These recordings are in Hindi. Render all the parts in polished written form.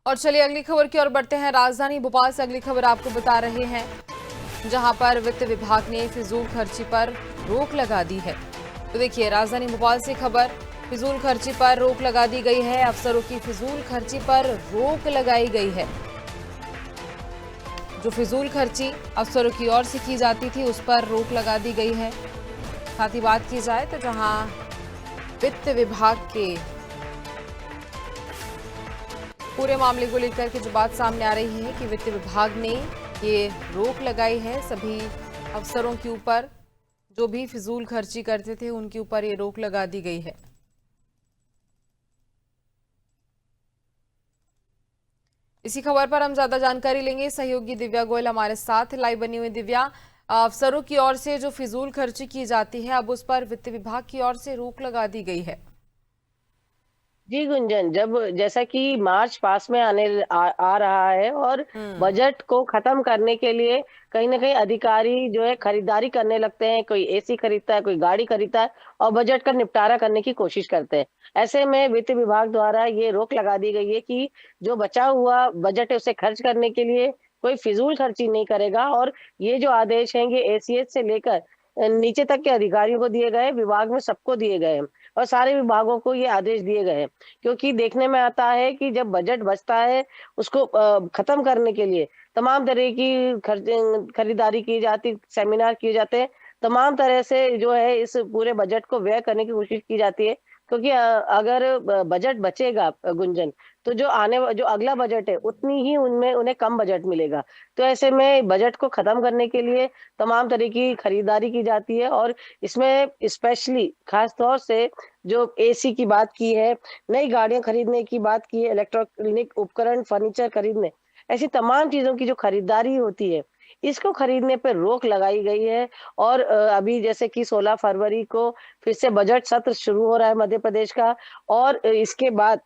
और चलिए अगली खबर की ओर बढ़ते हैं। राजधानी भोपाल से अगली खबर आपको बता रहे हैं, जहां पर वित्त विभाग ने फिजूल खर्ची पर रोक लगा दी है। तो देखिए, राजधानी भोपाल से खबर, फिजूल खर्ची पर रोक लगा दी गई है। अफसरों की फिजूल खर्ची पर रोक लगाई गई है। जो फिजूल खर्ची अफसरों की ओर से की जाती थी, उस पर रोक लगा दी गई है। साथ ही बात की जाए तो जहां वित्त विभाग के पूरे मामले को लेकर के जो बात सामने आ रही है कि वित्त विभाग ने ये रोक लगाई है सभी अफसरों के ऊपर, जो भी फिजूल खर्ची करते थे उनके ऊपर ये रोक लगा दी गई है। इसी खबर पर हम ज्यादा जानकारी लेंगे। सहयोगी दिव्या गोयल हमारे साथ लाइव बनी हुई। दिव्या, अफसरों की ओर से जो फिजूल खर्ची की जाती है, अब उस पर वित्त विभाग की ओर से रोक लगा दी गई है। जी गुंजन, जब जैसा कि मार्च पास में आ रहा है और बजट को खत्म करने के लिए कहीं ना कहीं अधिकारी जो है खरीदारी करने लगते हैं। कोई एसी खरीदता है, कोई गाड़ी खरीदता है और बजट का निपटारा करने की कोशिश करते हैं। ऐसे में वित्त विभाग द्वारा ये रोक लगा दी गई है कि जो बचा हुआ बजट है उसे खर्च करने के लिए कोई फिजूल खर्ची नहीं करेगा। और ये जो आदेश हैं ये एसीएस से लेकर नीचे तक के अधिकारियों को दिए गए, विभाग में सबको दिए गए हैं और सारे विभागों को ये आदेश दिए गए हैं। क्योंकि देखने में आता है कि जब बजट बचता है उसको खत्म करने के लिए तमाम तरह की खरीदारी की जाती, सेमिनार किए जाते हैं, तमाम तरह से जो है इस पूरे बजट को व्यय करने की कोशिश की जाती है। क्योंकि अगर बजट बचेगा गुंजन, तो जो अगला बजट है उतनी ही उनमें उन्हें कम बजट मिलेगा। तो ऐसे में बजट को खत्म करने के लिए तमाम तरह की खरीदारी की जाती है और इसमें स्पेशली खास तौर से जो एसी की बात की है, नई गाड़ियां खरीदने की बात की है, इलेक्ट्रॉनिक उपकरण, फर्नीचर खरीदने, ऐसी तमाम चीजों की जो खरीदारी होती है, इसको खरीदने पर रोक लगाई गई है। और अभी जैसे कि 16 फरवरी को फिर से बजट सत्र शुरू हो रहा है मध्य प्रदेश का। और इसके बाद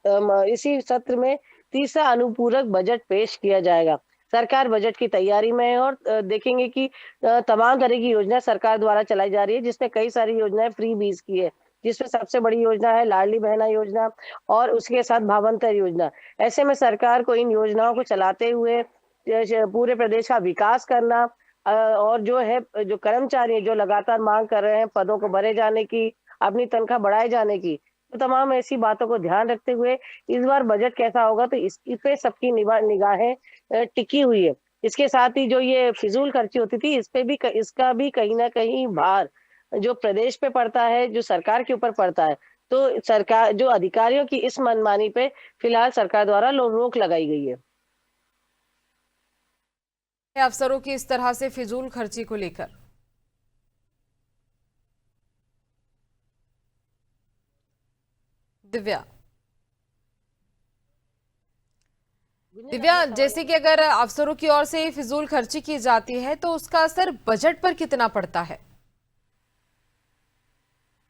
इसी सत्र में तीसरा अनुपूरक बजट पेश किया जाएगा। सरकार बजट की तैयारी में है और देखेंगे कि तमाम तरह की योजना सरकार द्वारा चलाई जा रही है, जिसमें कई सारी योजनाएं फ्री बीज की है, जिसमें सबसे बड़ी योजना है लाडली बहना योजना और उसके साथ भावंतर योजना। ऐसे में सरकार को इन योजनाओं को चलाते हुए पूरे प्रदेश का विकास करना और जो है जो कर्मचारी जो लगातार मांग कर रहे हैं पदों को भरे जाने की, अपनी तनख्वाह बढ़ाए जाने की, तो तमाम ऐसी बातों को ध्यान रखते हुए इस बार बजट कैसा होगा तो इस पे सबकी निगाहें टिकी हुई है। इसके साथ ही जो ये फिजूल खर्ची होती थी, इसका भी कहीं ना कहीं भार जो प्रदेश पे पड़ता है, जो सरकार के ऊपर पड़ता है। तो सरकार जो अधिकारियों की इस मनमानी पे फिलहाल सरकार द्वारा रोक लगाई गई है। अफसरों की इस तरह से फिजूल खर्ची को लेकर दिव्या दिव्या, जैसे कि अगर अफसरों की ओर से फिजूल खर्ची की जाती है तो उसका असर बजट पर कितना पड़ता है?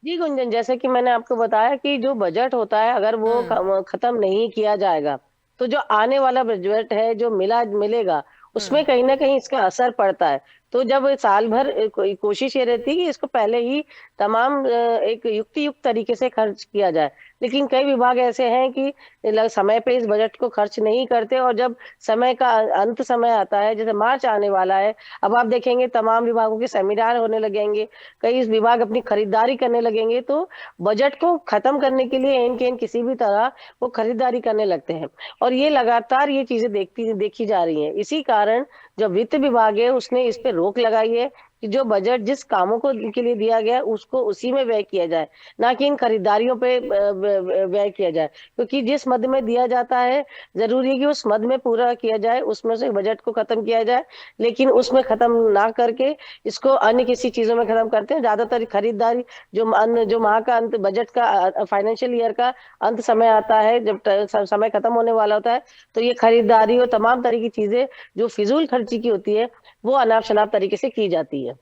जी गुंजन, जैसे कि मैंने आपको बताया कि जो बजट होता है अगर वो खत्म नहीं किया जाएगा तो जो आने वाला बजट है जो मिलेगा उसमें कहीं ना कहीं इसका असर पड़ता है। तो जब साल भर कोशिश ये रहती है कि इसको पहले ही तमाम एक युक्त तरीके से खर्च किया जाए। लेकिन कई विभाग ऐसे हैं कि समय पे इस बजट को खर्च नहीं करते और जब समय का अंत समय आता है, जैसे मार्च आने वाला है, अब आप देखेंगे तमाम विभागों के सेमिनार होने लगेंगे, कई विभाग अपनी खरीदारी करने लगेंगे, तो बजट को खत्म करने के लिए एन के एन किसी भी तरह वो खरीदारी करने लगते हैं। और ये लगातार ये चीजें देखी जा रही हैं। इसी कारण जो वित्त विभाग है उसने इस पे रोक लगाई है कि जो बजट जिस कामों को के लिए दिया गया है उसको उसी में व्यय किया जाए, ना कि इन खरीदारियों पे व्यय किया जाए। क्योंकि जिस मद में दिया जाता है जरूरी है कि उस मद में पूरा किया जाए, उसमें से बजट को खत्म किया जाए। लेकिन उसमें खत्म ना करके इसको अन्य किसी चीजों में खत्म करते हैं। ज्यादातर खरीदारी जो माह का अंत बजट का फाइनेंशियल ईयर का अंत समय आता है, जब समय खत्म होने वाला होता है, तो ये खरीदारी और तमाम तरह की चीजें जो फिजूल खर्ची की होती है वो अनाप शनाप तरीके से की जाती है।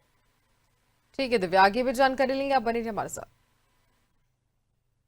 ठीक है दिव्या, आगे भी जानकारी लेंगे, आप बने रहिए हमारे साथ।